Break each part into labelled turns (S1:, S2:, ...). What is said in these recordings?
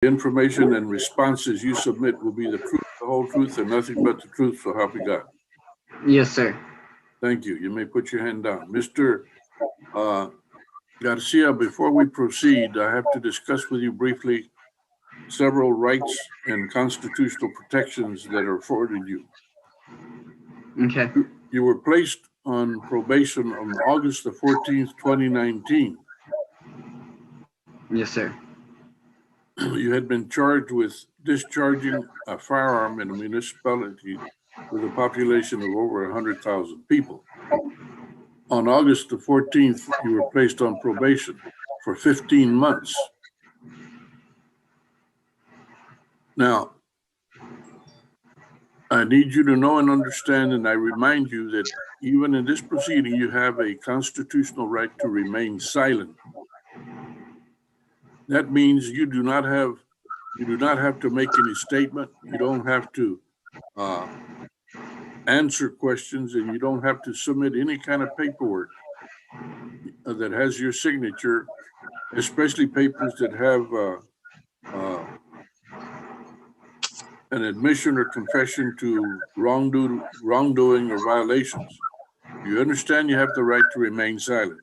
S1: information and responses you submit will be the truth, the whole truth, and nothing but the truth, so help you God.
S2: Yes, sir.
S1: Thank you. You may put your hand down. Mr. Garcia, before we proceed, I have to discuss with you briefly several rights and constitutional protections that are afforded you.
S2: Okay.
S1: You were placed on probation on August the 14th, 2019.
S2: Yes, sir.
S1: You had been charged with discharging a firearm in a municipality with a population of over 100,000 people. On August the 14th, you were placed on probation for 15 months. Now, I need you to know and understand, and I remind you that even in this proceeding, you have a constitutional right to remain silent. That means you do not have to make any statement. You don't have to answer questions, and you don't have to submit any kind of paperwork that has your signature, especially papers that have an admission or confession to wrongdoing or violations. You understand you have the right to remain silent.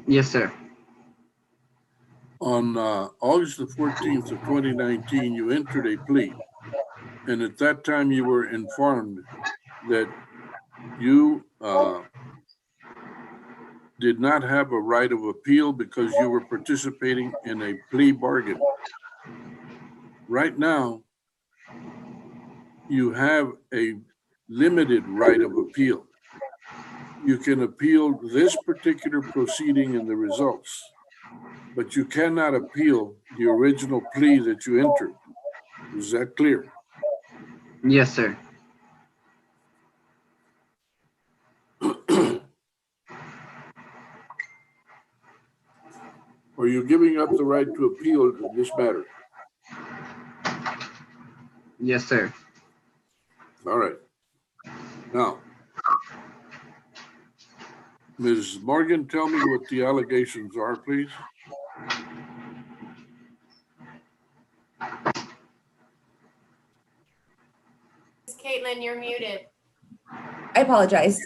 S2: Yes, sir.
S1: On August the 14th of 2019, you entered a plea. And at that time, you were informed that you did not have a right of appeal because you were participating in a plea bargain. Right now, you have a limited right of appeal. You can appeal this particular proceeding and the results, but you cannot appeal the original plea that you entered. Is that clear?
S2: Yes, sir.
S1: Are you giving up the right to appeal this matter?
S2: Yes, sir.
S1: All right. Now, Ms. Morgan, tell me what the allegations are, please.
S3: Caitlin, you're muted.
S4: I apologize.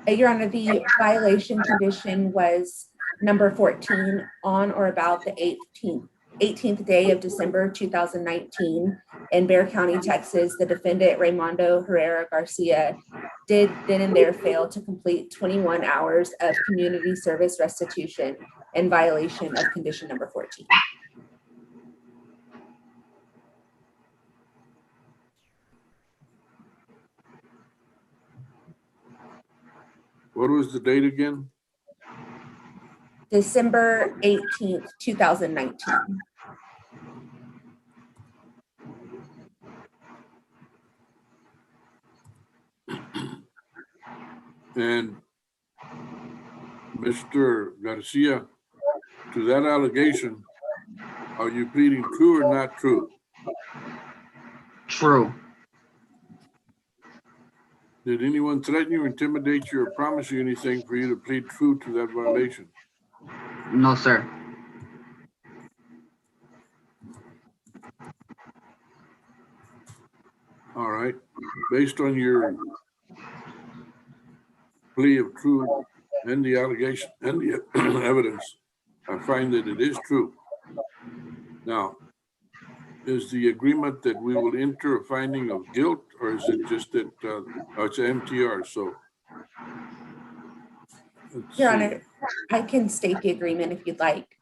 S4: Your Honor, the violation condition was number 14 on or about the 18th day of December 2019 in Bexar County, Texas. The defendant, Raymondo Herrera Garcia, did then and there fail to complete 21 hours of community service restitution in violation of condition number 14.
S1: What was the date again?
S4: December 18th, 2019.
S1: And Mr. Garcia, to that allegation, are you pleading true or not true?
S2: True.
S1: Did anyone threaten you, intimidate you, or promise you anything for you to plead true to that violation?
S2: No, sir.
S1: All right. Based on your plea of true and the allegation and the evidence, I find that it is true. Now, is the agreement that we will enter a finding of guilt, or is it just that it's an MTR? So,
S4: Your Honor, I can state the agreement if you'd like.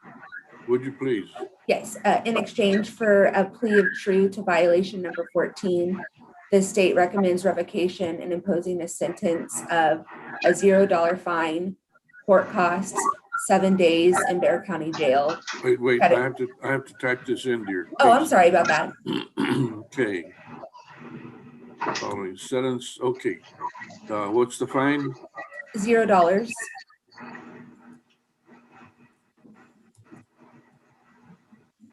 S1: Would you please?
S4: Yes, in exchange for a plea of true to violation number 14, the state recommends revocation and imposing a sentence of a $0 fine, court costs, 7 days in Bexar County Jail.
S1: Wait, I have to type this in, dear.
S4: Oh, I'm sorry about that.
S1: Okay. Following sentence. Okay. What's the fine?
S4: $0.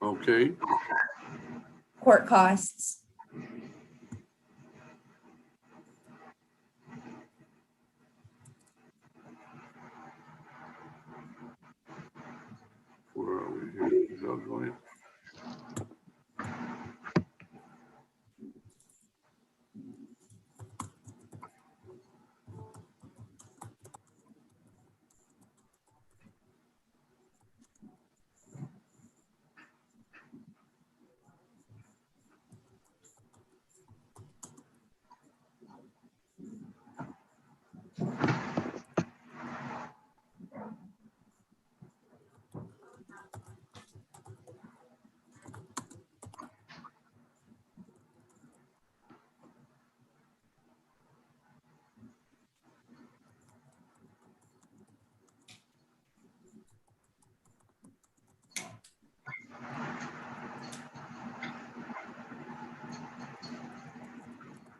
S1: Okay.
S4: Court costs.
S1: Where are we here?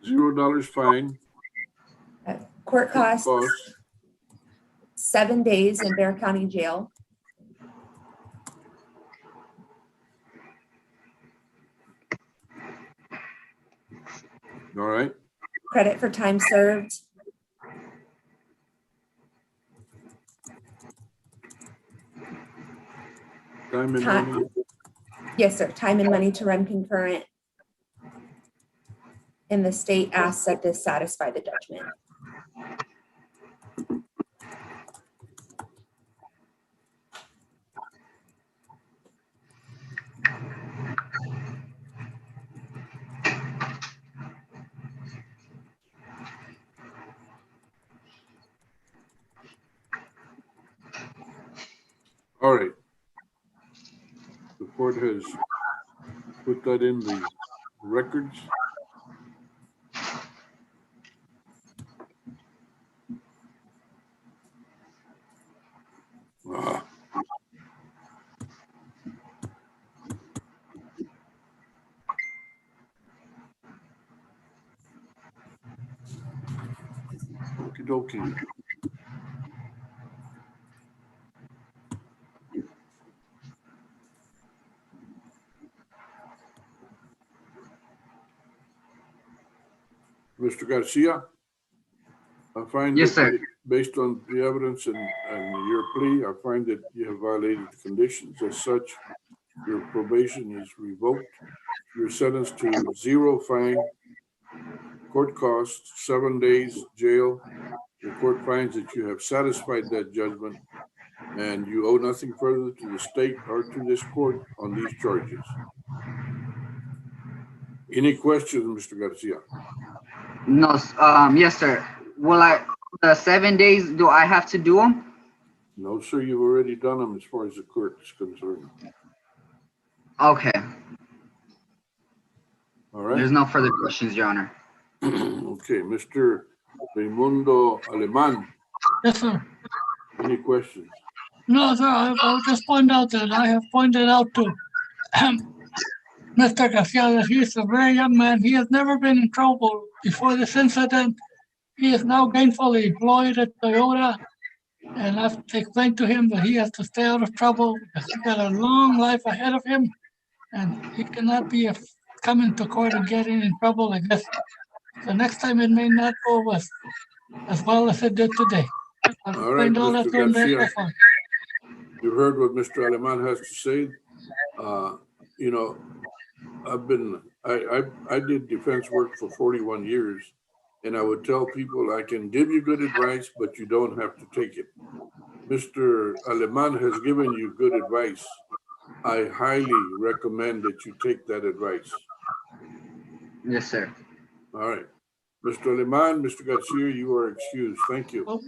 S1: $0 fine.
S4: Court costs,
S1: Costs.
S4: 7 days in Bear County Jail.
S1: All right.
S4: Credit for time served.
S1: Time and
S4: Time.
S1: money.
S4: Yes, sir. Time and money to run concurrent. And the state asks that this satisfy the judgment.
S1: All right. The court has put that in the records. Ah. Okie dokie. Mr. Garcia, I find
S2: Yes,
S1: that
S2: sir.
S1: based on the evidence and your plea, I find that you have violated the conditions. As such, your probation is revoked. You're sentenced to 0 fine, court costs, 7 days jail. The court finds that you have satisfied that judgment and you owe nothing further to the state or to this court on these charges. Any questions, Mr. Garcia?
S2: No, yes, sir. Will the 7 days, do I have to do them?
S1: No, sir, you've already done them as far as the court is concerned.
S2: Okay.
S1: All right.
S2: There's no further questions, Your Honor.
S1: Okay, Mr. Raimundo Aleman,
S5: Yes, sir.
S1: any questions?
S5: No, sir, I'll just point out that I have pointed out to Mr. Garcia that he is a very young man. He has never been in trouble before this incident. He is now gainfully employed at Toyota, and I've explained to him that he has to stay out of trouble because he's got a long life ahead of him, and he cannot be coming to court and getting in trouble like this. The next time it may not go as well as it did today. I've
S1: All right,
S5: explained all that
S1: Mr.
S5: to him very
S1: Garcia.
S5: carefully.
S1: You heard what Mr. Aleman has to say. You know, I did defense work for 41 years, and I would tell people I can give you good advice, but you don't have to take it. Mr. Aleman has given you good advice. I highly recommend that you take that advice.
S2: Yes, sir.
S1: All right. Mr. Aleman, Mr. Garcia, you are excused. Thank you.
S5: Well,